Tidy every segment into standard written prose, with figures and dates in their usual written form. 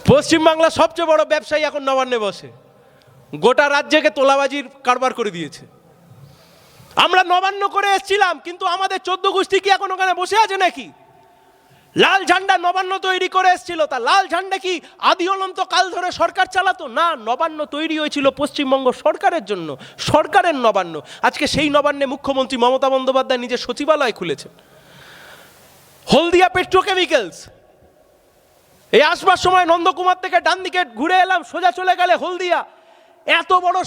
পশ্চিমবাংলা সবচেয়ে বড় ব্যবসায়ী এখন নবান্নে বসে, গোটা রাজ্যকে তোলাবাজির কারবার করে দিয়েছে। আমরা নবান্ন করে এসেছিলাম, কিন্তু আমাদের 14 গোষ্ঠী কি এখন ওখানে বসে আছে নাকি? লাল ঝান্ডা নবান্ন তৈরি করে এসেছিল, তা লাল ঝান্ডা কি আদি অনন্ত কাল ধরে সরকার চালাতো? না, নবান্ন তৈরি হয়েছিল পশ্চিমবঙ্গ সরকারের জন্য, সরকারের নবান্ন। আজকে সেই নবান্নে মুখ্যমন্ত্রী মমতা বন্দ্যোপাধ্যায় নিজের সচিবালয় খুলেছেন। হলদিয়া পেট্রোকেমিক্যালস, এই আসবার সময় নন্দকুমার থেকে ডান দিকে ঘুরে এলাম, সোজা চলে গেলে হলদিয়া। এত বড়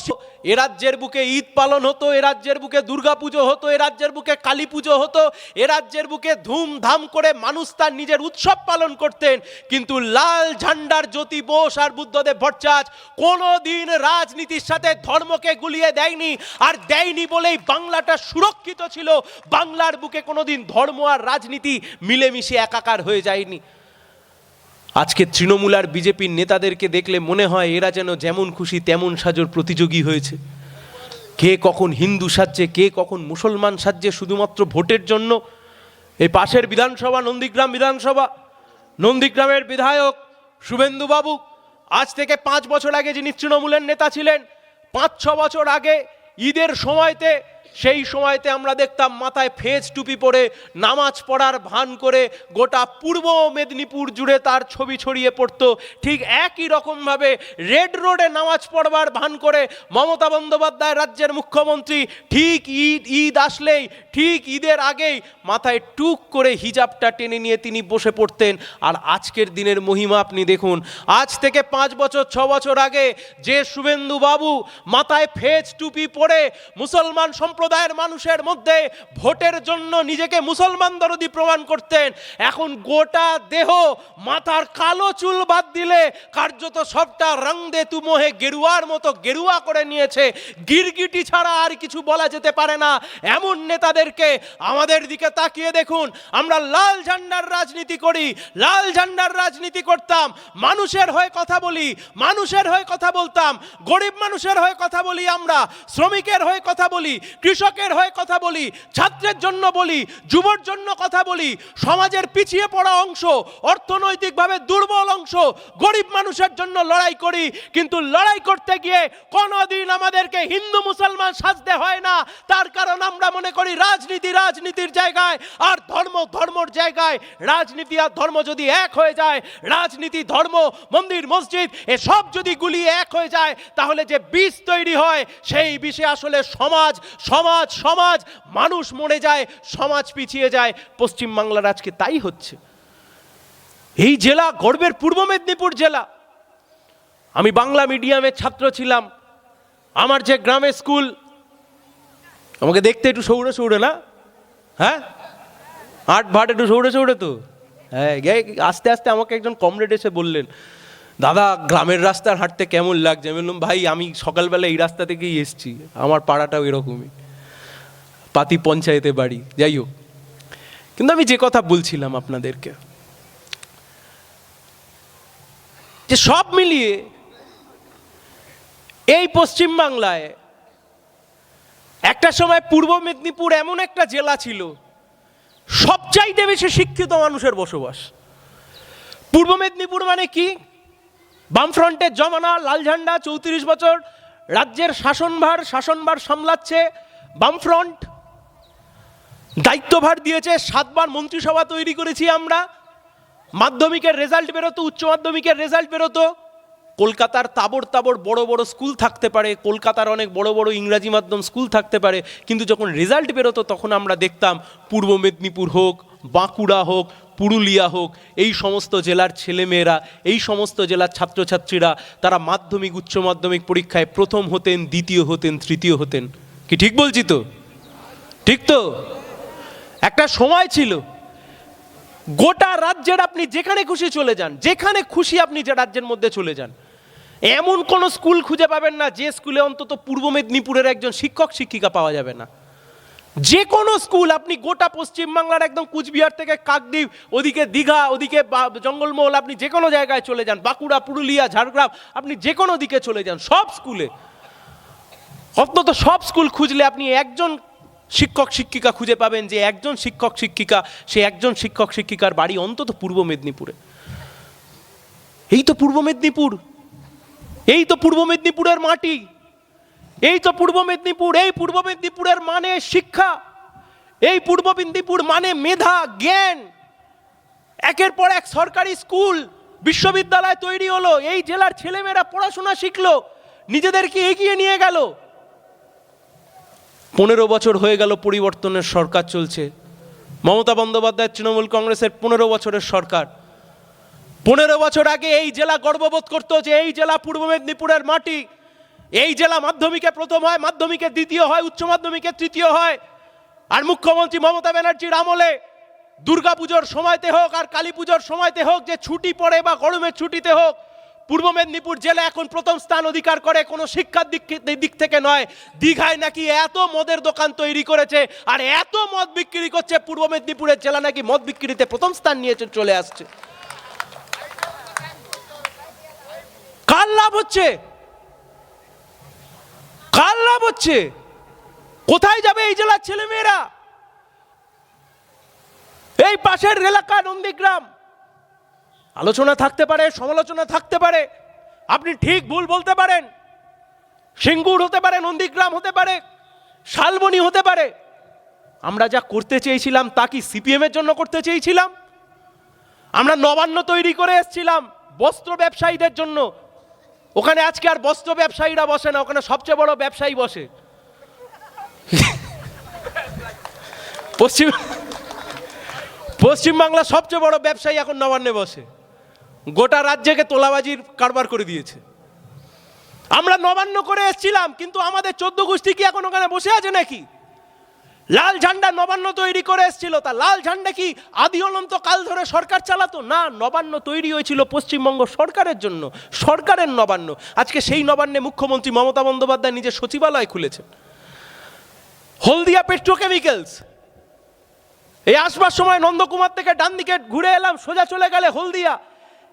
এ রাজ্যের বুকে ঈদ পালন হতো, এ রাজ্যের বুকে দুর্গা পুজো হতো, এ রাজ্যের বুকে কালী পুজো হতো, এ রাজ্যের বুকে ধুমধাম করে মানুষ তার নিজের উৎসব পালন করতেন। কিন্তু লাল ঝান্ডার জ্যোতি বোস আর বুদ্ধদেব ভট্টাচার্য কোনোদিন রাজনীতির সাথে ধর্মকে গুলিয়ে দেয়নি, আর দেয়নি বলেই বাংলাটা সুরক্ষিত ছিল। বাংলার বুকে কোনোদিন ধর্ম আর রাজনীতি মিলেমিশে একাকার হয়ে যায়নি। আজকে তৃণমূল আর বিজেপির নেতাদেরকে দেখলে মনে হয় এরা যেন যেমন খুশি তেমন সাজোর প্রতিযোগী হয়েছে। কে কখন হিন্দু সাজছে, কে কখন মুসলমান সাজছে, শুধুমাত্র ভোটের জন্য। এই পাশের বিধানসভা নন্দীগ্রাম বিধানসভা, নন্দীগ্রামের বিধায়ক শুভেন্দু বাবু আজ থেকে 5 বছর আগে যিনি তৃণমূলের নেতা ছিলেন, 5-6 বছর আগে ঈদের সময়তে, সেই সময়তে আমরা দেখতাম মাথায় ফেজ টুপি পরে নামাজ পড়ার ভান করে গোটা পূর্ব মেদিনীপুর জুড়ে তার ছবি ছড়িয়ে পড়তো। ঠিক একই রকমভাবে রেড রোডে নামাজ পড়বার ভান করে মমতা বন্দ্যোপাধ্যায় রাজ্যের মুখ্যমন্ত্রী ঠিক ঈদ আসলেই, ঠিক ঈদের আগেই মাথায় টুক করে হিজাবটা টেনে নিয়ে তিনি বসে পড়তেন। আর আজকের দিনের মহিমা আপনি দেখুন, আজ থেকে 5 বছর 6 বছর আগে যে শুভেন্দু বাবু মাথায় ফেজ টুপি পরে মুসলমান সম্প্রদায়ের মানুষের মধ্যে ভোটের জন্য নিজেকে মুসলমান দরদি প্রমাণ করতেন, এখন গোটা দেহ মাথার কালো চুল বাদ দিলে কার্যত সবটা রং দে তু মোহে গেরুয়ার মতো গেরুয়া করে নিয়েছে। গিরগিটি ছাড়া আর কিছু বলা যেতে পারে না। এমন নেতাদেরকে আমাদের দিকে তাকিয়ে দেখুন। আমরা লাল ঝান্ডার রাজনীতি করি, লাল ঝান্ডার রাজনীতি করতাম, মানুষের হয়ে কথা বলি, মানুষের হয়ে কথা বলতাম, গরিব মানুষের হয়ে কথা বলি, আমরা শ্রমিকের হয়ে কথা বলি, কৃষকের হয়ে কথা বলি, ছাত্রের জন্য বলি, যুবর জন্য কথা বলি, সমাজের পিছিয়ে পড়া অংশ, অর্থনৈতিকভাবে দুর্বল অংশ, গরিব মানুষের জন্য লড়াই করি। কিন্তু লড়াই করতে গিয়ে কোনোদিন আমাদেরকে হিন্দু মুসলমান সাজতে হয় না। তার কারণ আমরা মনে করি রাজনীতি রাজনীতির জায়গায়, আর ধর্ম ধর্মর জায়গায়। রাজনীতি আর ধর্ম যদি এক হয়ে যায়, রাজনীতি ধর্ম মন্দির মসজিদ এসব যদি গুলিয়ে এক হয়ে যায়, তাহলে যে বিষ তৈরি হয় সেই বিষে আসলে সমাজ সমাজ সমাজ মানুষ মরে যায়, সমাজ পিছিয়ে যায়। পশ্চিমবাংলার আজকে তাই হচ্ছে। এই জেলা গর্বের, পূর্ব মেদিনীপুর জেলা। আমি বাংলা মিডিয়ামের ছাত্র ছিলাম। আমার যে গ্রামের স্কুল, আমাকে দেখতে একটু সৌড়ে সৌড়ে না? হ্যাঁ, আট ভাট একটু সৌড়ে সৌড়ে তো। হ্যাঁ, আস্তে আস্তে আমাকে একজন কমরেড এসে বললেন, দাদা গ্রামের রাস্তার হাঁটতে কেমন লাগছে? আমি বললাম, ভাই আমি সকালবেলা এই রাস্তা থেকেই এসছি, আমার পাড়াটাও এরকমই, পাতি পঞ্চায়েতে বাড়ি। যাই হোক, কিন্তু আমি যে কথা বলছিলাম আপনাদেরকে, যে সব মিলিয়ে এই পশ্চিমবাংলায় একটা সময় পূর্ব মেদিনীপুর এমন একটা জেলা ছিল সবচাইতে বেশি শিক্ষিত মানুষের বসবাস। পূর্ব মেদিনীপুর মানে কি? বামফ্রন্টের জমানা, লাল ঝান্ডা, 34 বছর রাজ্যের শাসনভার সামলাচ্ছে বামফ্রন্ট, দায়িত্বভার দিয়েছে। 7 বার মন্ত্রিসভা তৈরি করেছি আমরা। মাধ্যমিকের রেজাল্ট বেরোতো, উচ্চ মাধ্যমিকের রেজাল্ট বেরোতো। কলকাতার তাবড় তাবড় বড় বড় স্কুল থাকতে পারে, কলকাতার অনেক বড় বড় ইংরাজি মাধ্যম স্কুল থাকতে পারে, কিন্তু যখন রেজাল্ট বেরোতো তখন আমরা দেখতাম পূর্ব মেদিনীপুর হোক, বাঁকুড়া হোক, পুরুলিয়া হোক, এই সমস্ত জেলার ছেলেমেয়েরা, এই সমস্ত জেলার ছাত্রছাত্রীরা তারা মাধ্যমিক উচ্চ মাধ্যমিক পরীক্ষায় প্রথম হতেন, দ্বিতীয় হতেন, তৃতীয় হতেন। কি ঠিক বলছি তো? ঠিক তো? একটা সময় ছিল গোটা রাজ্যের আপনি যেখানে খুশি চলে যান, যেখানে খুশি আপনি যে রাজ্যের মধ্যে চলে যান, এমন কোনো স্কুল খুঁজে পাবেন না যে স্কুলে অন্তত পূর্ব মেদিনীপুরের একজন শিক্ষক শিক্ষিকা পাওয়া যাবে না। যে কোনো স্কুল আপনি গোটা পশ্চিমবাংলার একদম কুচবিহার থেকে কাকদ্বীপ, ওদিকে দীঘা, ওদিকে জঙ্গলমহল, আপনি যে কোনো জায়গায় চলে যান, বাঁকুড়া, পুরুলিয়া, ঝাড়গ্রাম, আপনি যে কোনো দিকে চলে যান, সব স্কুলে, অন্তত সব স্কুল খুঁজলে আপনি একজন শিক্ষক শিক্ষিকা খুঁজে পাবেন যে একজন শিক্ষক শিক্ষিকা, সে একজন শিক্ষক শিক্ষিকার বাড়ি অন্তত পূর্ব মেদিনীপুরে। এই তো পূর্ব মেদিনীপুর, এই তো পূর্ব মেদিনীপুরের মাটি, এই তো পূর্ব মেদিনীপুর। এই পূর্ব মেদিনীপুরের মানে শিক্ষা, এই পূর্ব মেদিনীপুর মানে মেধা, জ্ঞান। একের পর এক সরকারি স্কুল, বিশ্ববিদ্যালয় তৈরি হলো, এই জেলার ছেলেমেয়েরা পড়াশোনা শিখলো, নিজেদেরকে এগিয়ে নিয়ে গেল। 15 বছর হয়ে গেল পরিবর্তনের সরকার চলছে। মমতা বন্দ্যোপাধ্যায় তৃণমূল কংগ্রেসের 15 বছরের সরকার। 15 বছর আগে এই জেলা গর্ববোধ করতো যে এই জেলা পূর্ব মেদিনীপুরের মাটি। এই জেলা মাধ্যমিকে প্রথম হয়, মাধ্যমিকে দ্বিতীয় হয়, উচ্চ মাধ্যমিকে তৃতীয় হয়। আর মুখ্যমন্ত্রী মমতা ব্যানার্জির আমলে দুর্গাপুজোর সময়তে হোক আর কালী পুজোর সময়তে হোক, যে ছুটি পড়ে বা গরমের ছুটিতে হোক, পূর্ব মেদিনীপুর জেলা এখন প্রথম স্থান অধিকার করে। কোনো শিক্ষার দিক থেকে নয়, দীঘায় নাকি এত মদের দোকান তৈরি করেছে আর এত মদ বিক্রি করছে, পূর্ব মেদিনীপুরের জেলা নাকি মদ বিক্রিতে প্রথম স্থান নিয়ে চলে আসছে। কার লাভ হচ্ছে? কার লাভ হচ্ছে? কোথায় যাবে এই জেলার ছেলেমেয়েরা? এই পাশের এলাকা নন্দীগ্রাম, আলোচনা থাকতে পারে, সমালোচনা থাকতে পারে, আপনি ঠিক ভুল বলতে পারেন। সিঙ্গুর হতে পারে, নন্দীগ্রাম হতে পারে, শালবনী হতে পারে। আমরা যা করতে চেয়েছিলাম তা কি সিপিএম এর জন্য করতে চেয়েছিলাম? আমরা নবান্ন তৈরি করে এসেছিলাম বস্ত্র ব্যবসায়ীদের জন্য। ওখানে আজকে আর বস্ত্র ব্যবসায়ীরা বসে না, ওখানে সবচেয়ে বড় ব্যবসায়ী বসে। পশ্চিমবাংলা সবচেয়ে বড় ব্যবসায়ী এখন নবান্নে বসে, গোটা রাজ্যকে তোলাবাজির কারবার করে দিয়েছে। আমরা নবান্ন করে এসেছিলাম, কিন্তু আমাদের 14 গোষ্ঠী কি এখন ওখানে বসে আছে নাকি? লাল ঝান্ডা নবান্ন তৈরি করে এসেছিল, তা লাল ঝান্ডা কি আদি অনন্ত কাল ধরে সরকার চালাতো? না, নবান্ন তৈরি হয়েছিল পশ্চিমবঙ্গ সরকারের জন্য, সরকারের নবান্ন। আজকে সেই নবান্নে মুখ্যমন্ত্রী মমতা বন্দ্যোপাধ্যায় নিজের সচিবালয় খুলেছেন। হলদিয়া পেট্রোকেমিক্যালস, এই আসবার সময় নন্দকুমার থেকে ডান দিকে ঘুরে এলাম, সোজা চলে গেলে হলদিয়া।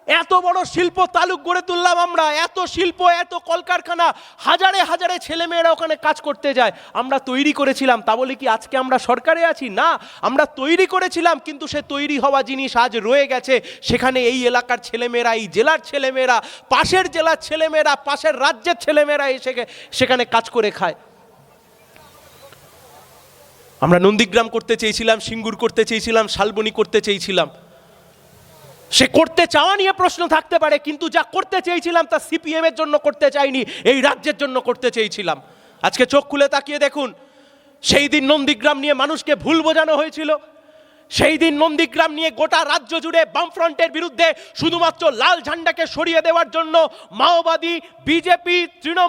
এত বড় শিল্প তালুক গড়ে তুললাম আমরা, এত শিল্প, এত কলকারখানা, হাজারে হাজারে ছেলেমেয়েরা ওখানে কাজ করতে যায়। আমরা তৈরি করেছিলাম, তা বলে কি আজকে আমরা সরকারে আছি? না, আমরা তৈরি করেছিলাম, কিন্তু সে তৈরি হওয়া জিনিস আজ রয়ে গেছে। সেখানে এই এলাকার ছেলেমেয়েরা, এই জেলার ছেলেমেয়েরা, পাশের জেলার ছেলেমেয়েরা, পাশের রাজ্যের ছেলেমেয়েরা এসে সেখানে কাজ করে খায়। আমরা নন্দীগ্রাম করতে চেয়েছিলাম, সিঙ্গুর করতে চেয়েছিলাম, শালবনী করতে চেয়েছিলাম। সে করতে চাওয়া নিয়ে প্রশ্ন থাকতে পারে, কিন্তু যা করতে চেয়েছিলাম তা সিপিএম এর জন্য করতে চাইনি, এই রাজ্যের জন্য করতে চেয়েছিলাম। আজকে চোখ খুলে তাকিয়ে দেখুন, সেই দিন নন্দীগ্রাম নিয়ে মানুষকে ভুল বোঝানো হয়েছিল। সেই দিন নন্দীগ্রাম নিয়ে গোটা রাজ্য জুড়ে বামফ্রন্টের বিরুদ্ধে শুধুমাত্র লাল ঝান্ডাকে সরিয়ে দেওয়ার জন্য মাওবাদী, বিজেপি, তৃণমূল